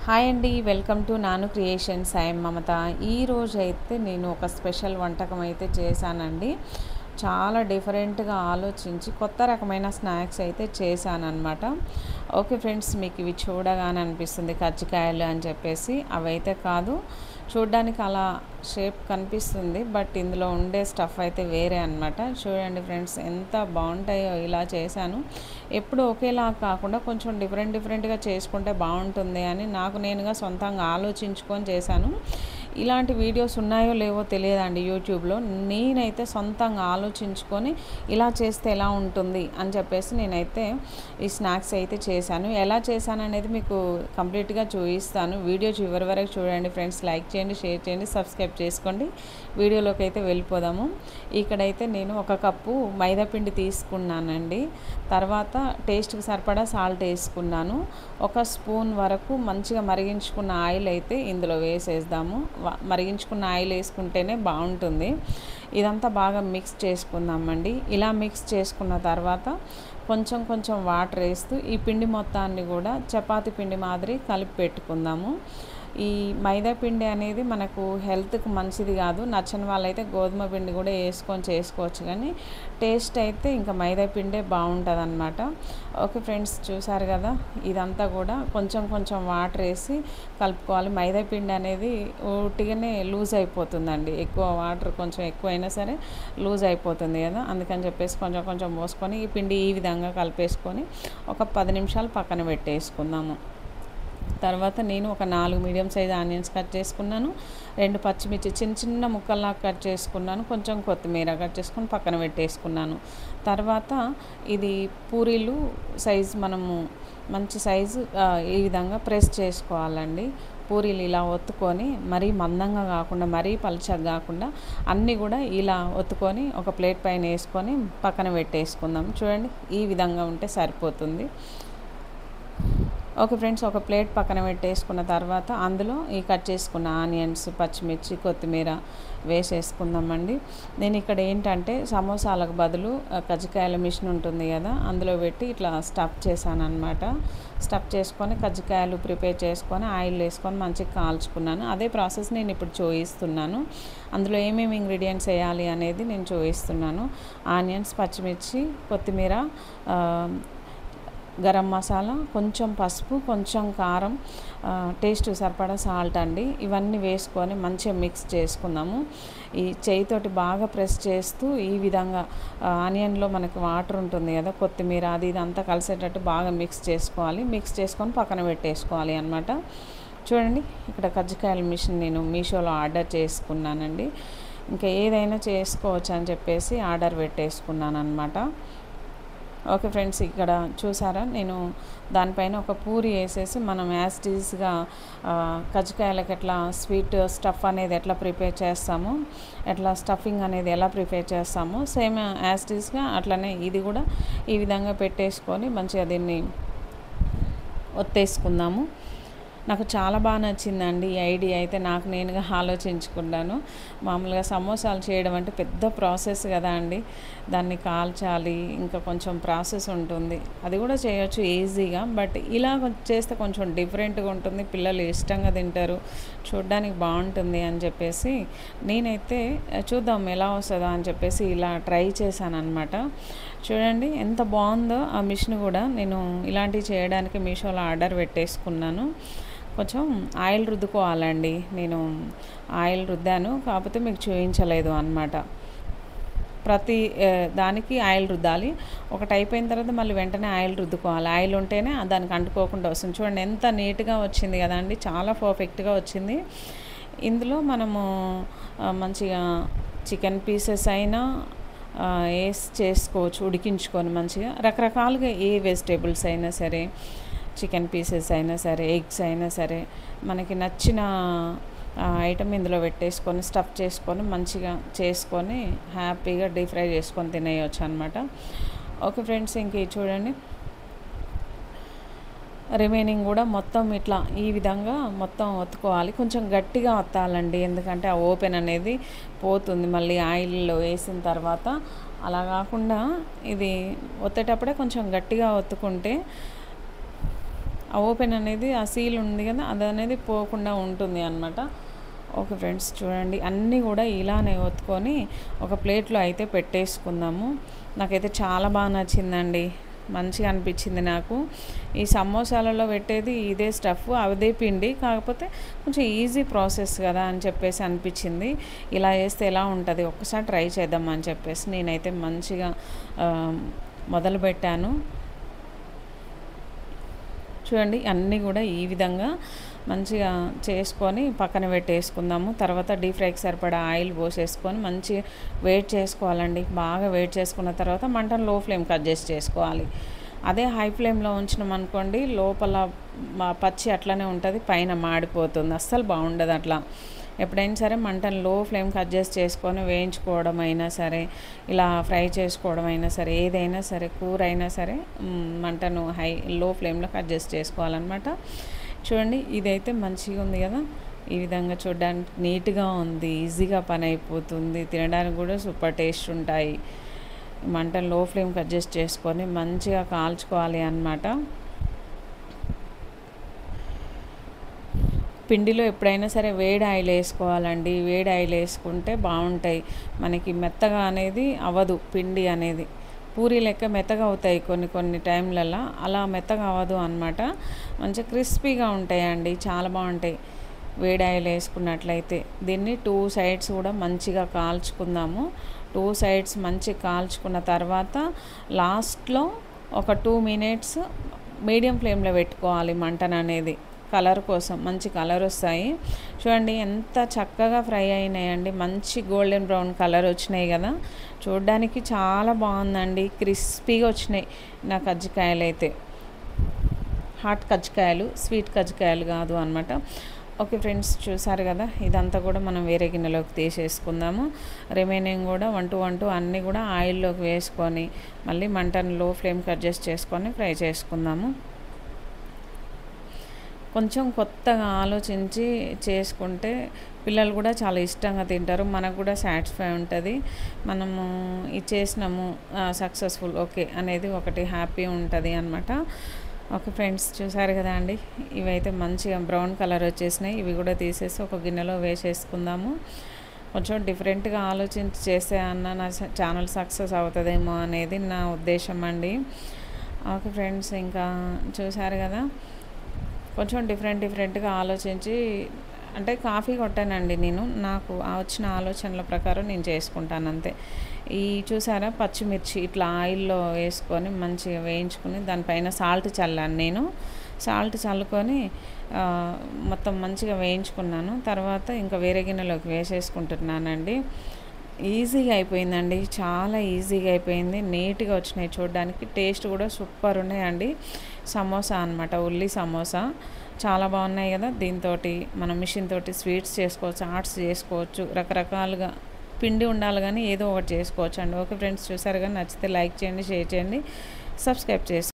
Hi అండి, welcome to నాను creations. I'm మమత. ఈరోజు అయితే నేను ఒక స్పెషల్ వంటకం అయితే చేశానండి. చాలా డిఫరెంట్గా ఆలోచించి కొత్త రకమైన స్నాక్స్ అయితే చేశానన్నమాట. ఓకే ఫ్రెండ్స్, మీకు ఇవి చూడగానే అనిపిస్తుంది కజ్జికాయలు అని చెప్పేసి. అవైతే కాదు, చూడ్డానికి అలా షేప్ కనిపిస్తుంది, బట్ ఇందులో ఉండే స్టఫ్ అయితే వేరే అనమాట. చూడండి ఫ్రెండ్స్, ఎంత బాగుంటాయో. ఇలా చేశాను. ఎప్పుడు ఒకేలా కాకుండా కొంచెం డిఫరెంట్గా చేసుకుంటే బాగుంటుంది అని నాకు నేనుగా సొంతంగా ఆలోచించుకొని చేశాను. ఇలాంటి వీడియోస్ ఉన్నాయో లేవో తెలియదండి యూట్యూబ్లో. నేనైతే సొంతంగా ఆలోచించుకొని ఇలా చేస్తే ఎలా ఉంటుంది అని చెప్పేసి నేనైతే ఈ స్నాక్స్ అయితే చేశాను. ఎలా చేశాను అనేది మీకు కంప్లీట్గా చూపిస్తాను. వీడియో చివరి వరకు చూడండి ఫ్రెండ్స్. లైక్ చేయండి, షేర్ చేయండి, సబ్స్క్రైబ్ చేసుకోండి. వీడియోలోకి అయితే వెళ్ళిపోదాము. ఇక్కడైతే నేను 1 కప్పు మైదాపిండి తీసుకున్నానండి. తర్వాత టేస్ట్కి సరిపడా సాల్ట్ వేసుకున్నాను. 1 స్పూన్ వరకు మంచిగా మరిగించుకున్న ఆయిల్ అయితే ఇందులో వేసేద్దాము. మరిగించుకున్న ఆయిల్ వేసుకుంటేనే బాగుంటుంది. ఇదంతా బాగా మిక్స్ చేసుకుందామండి. ఇలా మిక్స్ చేసుకున్న తర్వాత కొంచెం వాటర్ వేస్తూ ఈ పిండి మొత్తాన్ని కూడా చపాతీ పిండి మాదిరి కలిపి పెట్టుకుందాము. ఈ మైదా పిండి అనేది మనకు హెల్త్కి మంచిది కాదు. నచ్చని వాళ్ళైతే గోధుమ పిండి కూడా వేసుకొని చేసుకోవచ్చు, కానీ టేస్ట్ అయితే ఇంకా మైదా పిండే బాగుంటుంది అనమాట. ఓకే ఫ్రెండ్స్, చూసారు కదా, ఇదంతా కూడా కొంచెం వాటర్ వేసి కలుపుకోవాలి. మైదా పిండి అనేది ఉట్టిగానే లూజ్ అయిపోతుందండి. ఎక్కువ వాటర్ కొంచెం ఎక్కువైనా సరే లూజ్ అయిపోతుంది కదా, అందుకని చెప్పేసి కొంచెం పోసుకొని ఈ పిండి ఈ విధంగా కలిపేసుకొని ఒక 10 నిమిషాలు పక్కన పెట్టేసుకుందాము. తర్వాత నేను ఒక 4 మీడియం సైజ్ ఆనియన్స్ కట్ చేసుకున్నాను. 2 పచ్చిమిర్చి చిన్న ముక్కల్లా కట్ చేసుకున్నాను. కొంచెం కొత్తిమీర కట్ చేసుకొని పక్కన పెట్టేసుకున్నాను. తర్వాత ఇది పూరీలు సైజు, మనము మంచి సైజు ఈ విధంగా ప్రెస్ చేసుకోవాలండి. పూరీలు ఇలా ఒత్తుకొని, మరీ మందంగా కాకుండా మరీ పలుచగా కాకుండా అన్నీ కూడా ఇలా ఒత్తుకొని ఒక ప్లేట్ పైన వేసుకొని పక్కన పెట్టేసుకుందాం. చూడండి, ఈ విధంగా ఉంటే సరిపోతుంది. ఓకే ఫ్రెండ్స్, ఒక ప్లేట్ పక్కన పెట్టేసుకున్న తర్వాత అందులో ఈ కట్ చేసుకున్న ఆనియన్స్, పచ్చిమిర్చి, కొత్తిమీర వేసేసుకుందామండి. నేను ఇక్కడ ఏంటంటే సమోసాలకు బదులు కజ్జికాయల మిషన్ ఉంటుంది కదా, అందులో పెట్టి ఇట్లా స్టఫ్ చేశాను అనమాట. స్టఫ్ చేసుకొని కజ్జికాయలు ప్రిపేర్ చేసుకొని ఆయిల్ వేసుకొని మంచిగా కాల్చుకున్నాను. అదే ప్రాసెస్ నేను ఇప్పుడు చూపిస్తున్నాను. అందులో ఏమేమి ఇంగ్రీడియంట్స్ వేయాలి అనేది నేను చూపిస్తున్నాను. ఆనియన్స్, పచ్చిమిర్చి, కొత్తిమీర, గరం మసాలా, కొంచెం పసుపు, కొంచెం కారం, టేస్ట్ సరిపడా సాల్ట్ అండి. ఇవన్నీ వేసుకొని మంచిగా మిక్స్ చేసుకుందాము. ఈ చేయితోటి బాగా ప్రెస్ చేస్తూ ఈ విధంగా ఆనియన్లో మనకి వాటర్ ఉంటుంది కదా, కొత్తిమీర అది ఇదంతా కలిసేటట్టు బాగా మిక్స్ చేసుకోవాలి. మిక్స్ చేసుకొని పక్కన పెట్టేసుకోవాలి అన్నమాట. చూడండి, ఇక్కడ కజ్జికాయల మిషన్ నేను మీషోలో ఆర్డర్ చేసుకున్నానండి. ఇంకా ఏదైనా చేసుకోవచ్చు అని చెప్పేసి ఆర్డర్ పెట్టేసుకున్నాను అనమాట. ఓకే ఫ్రెండ్స్, ఇక్కడ చూసారా, నేను దానిపైన ఒక పూరి వేసేసి మనం యాజ్ టీజ్గా కజ్జికాయలకు ఎట్లా స్వీట్ స్టఫ్ అనేది ఎట్లా ప్రిపేర్ చేస్తామో, ఎట్లా స్టఫింగ్ అనేది ఎలా ప్రిపేర్ చేస్తామో సేమ్ యాజ్ టీజ్గా అట్లనే ఇది కూడా ఈ విధంగా పెట్టేసుకొని మంచిగా దీన్ని ఒత్తేసుకుందాము. నాకు చాలా బాగా నచ్చిందండి ఈ ఐడియా అయితే. నాకు నేనుగా ఆలోచించుకున్నాను. మామూలుగా సమోసాలు చేయడం అంటే పెద్ద ప్రాసెస్ కదా అండి. దాన్ని కాల్చాలి, ఇంకా కొంచెం ప్రాసెస్ ఉంటుంది. అది కూడా చేయొచ్చు ఈజీగా, బట్ ఇలా చేస్తే కొంచెం డిఫరెంట్గా ఉంటుంది. పిల్లలు ఇష్టంగా తింటారు, చూడ్డానికి బాగుంటుంది అని చెప్పేసి నేనైతే చూద్దాం ఎలా వస్తుందో అని చెప్పేసి ఇలా ట్రై చేశాను అనమాట. చూడండి ఎంత బాగుందో ఆ మిషన్ కూడా. నేను ఇలాంటివి చేయడానికి మీషోలో ఆర్డర్ పెట్టేసుకున్నాను. కొంచెం ఆయిల్ రుద్దుకోవాలండి. నేను ఆయిల్ రుద్దాను, కాకపోతే మీకు చూపించలేదు అన్నమాట. ప్రతి దానికి ఆయిల్ రుద్దాలి. ఒకటి అయిపోయిన తర్వాత మళ్ళీ వెంటనే ఆయిల్ రుద్దుకోవాలి. ఆయిల్ ఉంటేనే దానికి అంటుకోకుండా వస్తుంది. చూడండి ఎంత నీట్గా వచ్చింది కదా అండి, చాలా పర్ఫెక్ట్గా వచ్చింది. ఇందులో మనము మంచిగా చికెన్ పీసెస్ అయినా వేసి చేసుకోవచ్చు, ఉడికించుకొని మంచిగా. రకరకాలుగా ఏ వెజిటేబుల్స్ అయినా సరే, చికెన్ పీసెస్ అయినా సరే, ఎగ్స్ అయినా సరే, మనకి నచ్చిన ఐటమ్ ఇందులో పెట్టేసుకొని స్టఫ్ చేసుకొని మంచిగా చేసుకొని హ్యాపీగా డీప్ ఫ్రై చేసుకొని తినేయచ్చు అనమాట. ఓకే ఫ్రెండ్స్, ఇంక చూడండి, రిమైనింగ్ కూడా మొత్తం ఇట్లా ఈ విధంగా మొత్తం ఒత్తుకోవాలి. కొంచెం గట్టిగా ఒత్తాలండి, ఎందుకంటే ఆ ఓపెన్ అనేది పోతుంది మళ్ళీ ఆయిల్లో వేసిన తర్వాత. అలా కాకుండా ఇది ఒత్తేటప్పుడే కొంచెం గట్టిగా ఒత్తుకుంటే ఆ ఓపెన్ అనేది ఆ సీల్ ఉంది కదా, అది అనేది పోకుండా ఉంటుంది అన్నమాట. ఓకే ఫ్రెండ్స్, చూడండి అన్నీ కూడా ఇలానే ఒత్తుకొని ఒక ప్లేట్లో అయితే పెట్టేసుకుందాము. నాకైతే చాలా బాగా నచ్చిందండి, మంచిగా అనిపించింది నాకు. ఈ సమోసాలలో పెట్టేది ఇదే స్టఫ్, అదే పిండి, కాకపోతే కొంచెం ఈజీ ప్రాసెస్ కదా అని చెప్పేసి అనిపించింది. ఇలా చేస్తే ఎలా ఉంటుంది, ఒక్కసారి ట్రై చేద్దాం అని చెప్పేసి నేనైతే మంచిగా మొదలుపెట్టాను. చూడండి అన్నీ కూడా ఈ విధంగా మంచిగా చేసుకొని పక్కన పెట్టేసుకుందాము. తర్వాత డీప్ ఫ్రైకి సరిపడా ఆయిల్ పోసేసుకొని మంచి వేడి చేసుకోవాలండి. బాగా వేడి చేసుకున్న తర్వాత మంటను లో ఫ్లేమ్కి అడ్జస్ట్ చేసుకోవాలి. అదే హై ఫ్లేమ్లో ఉంచినాం అనుకోండి, లోపల పచ్చి అట్లనే ఉంటుంది, పైన మాడిపోతుంది, అస్సలు బాగుండదు అట్లా. ఎప్పుడైనా సరే మంటను లో ఫ్లేమ్కి అడ్జస్ట్ చేసుకొని వేయించుకోవడం అయినా సరే, ఇలా ఫ్రై చేసుకోవడం అయినా సరే, ఏదైనా సరే కూర అయినా సరే మంటను లో ఫ్లేమ్లోకి అడ్జస్ట్ చేసుకోవాలన్నమాట. చూడండి ఇదైతే మంచిగా ఉంది కదా, ఈ విధంగా చూడడానికి నీట్గా ఉంది, ఈజీగా పని అయిపోతుంది, తినడానికి కూడా సూపర్ టేస్ట్ ఉంటాయి. మంటను లో ఫ్లేమ్కి అడ్జస్ట్ చేసుకొని మంచిగా కాల్చుకోవాలి అన్నమాట. పిండిలో ఎప్పుడైనా సరే వేడి ఆయిల్ వేసుకోవాలండి. వేడి ఆయిల్ వేసుకుంటే బాగుంటాయి. మనకి మెత్తగా అనేది అవ్వదు పిండి అనేది, పూరి లెక్క మెత్తగా అవుతాయి కొన్ని టైంలలో, అలా మెత్తగా అవ్వదు అన్నమాట. మంచిగా క్రిస్పీగా ఉంటాయండి, చాలా బాగుంటాయి వేడి ఆయిల్ వేసుకున్నట్లయితే. దీన్ని 2 సైడ్స్ కూడా మంచిగా కాల్చుకుందాము. 2 సైడ్స్ మంచిగా కాల్చుకున్న తర్వాత లాస్ట్లో ఒక 2 మినిట్స్ మీడియం ఫ్లేమ్లో పెట్టుకోవాలి మంటను అనేది, కలర్ కోసం, మంచి కలర్ వస్తాయి. చూడండి ఎంత చక్కగా ఫ్రై అయినాయండి, మంచి గోల్డెన్ బ్రౌన్ కలర్ వచ్చినాయి కదా, చూడడానికి చాలా బాగుందండి, క్రిస్పీగా వచ్చినాయి నా కజ్జికాయలు అయితే. హాట్ కజ్జికాయలు, స్వీట్ కజ్జికాయలు కాదు అనమాట. ఓకే ఫ్రెండ్స్, చూసారు కదా, ఇదంతా కూడా మనం వేరే గిన్నెలోకి తీసేసుకుందాము. రిమైనింగ్ కూడా 1 to 1 అన్నీ కూడా ఆయిల్లోకి వేసుకొని మళ్ళీ మంటను లో ఫ్లేమ్కి అడ్జస్ట్ చేసుకొని ఫ్రై చేసుకుందాము. కొంచెం కొత్తగా ఆలోచించి చేసుకుంటే పిల్లలు కూడా చాలా ఇష్టంగా తింటారు, మనకు కూడా సాటిస్ఫై ఉంటుంది. మనము ఇది చేసినాము సక్సెస్ఫుల్ ఓకే అనేది ఒకటి హ్యాపీ ఉంటుంది అన్నమాట. ఓకే ఫ్రెండ్స్, చూసారు కదా అండి, ఇవైతే మంచిగా బ్రౌన్ కలర్ వచ్చేసినాయి. ఇవి కూడా తీసేసి ఒక గిన్నెలో వేసేసుకుందాము. కొంచెం డిఫరెంట్గా ఆలోచించి చేస్తే అన్న నా ఛానల్ సక్సెస్ అవుతుందేమో అనేది నా ఉద్దేశం అండి. ఓకే ఫ్రెండ్స్, ఇంకా చూసారు కదా, కొంచెం డిఫరెంట్గా ఆలోచించి, అంటే కాఫీ కొట్టానండి నేను, నాకు వచ్చిన ఆలోచనల ప్రకారం నేను చేసుకుంటాను అంతే. ఈ చూసారా పచ్చిమిర్చి ఇట్లా ఆయిల్లో వేసుకొని మంచిగా వేయించుకుని దానిపైన సాల్ట్ చల్లాను నేను. సాల్ట్ చల్లుకొని మొత్తం మంచిగా వేయించుకున్నాను. తర్వాత ఇంకా వేరే గిన్నెలోకి వేసేసుకుంటున్నానండి. ఈజీగా అయిపోయిందండి, చాలా ఈజీగా అయిపోయింది, నీట్గా వచ్చినాయి, చూడడానికి టేస్ట్ కూడా సూపర్ ఉన్నాయండి. సమోసా అనమాట, ఉల్లి సమోసా, చాలా బాగున్నాయి కదా. దీంతో మనం మిషన్ తోటి స్వీట్స్ చేసుకోవచ్చు, ఆర్ట్స్ చేసుకోవచ్చు, రకరకాలుగా పిండి ఉండాలి కానీ ఏదో ఒకటి చేసుకోవచ్చు అండి. ఓకే ఫ్రెండ్స్, చూసారు కానీ నచ్చితే లైక్ చేయండి, షేర్ చేయండి, సబ్స్క్రైబ్ చేసుకోండి.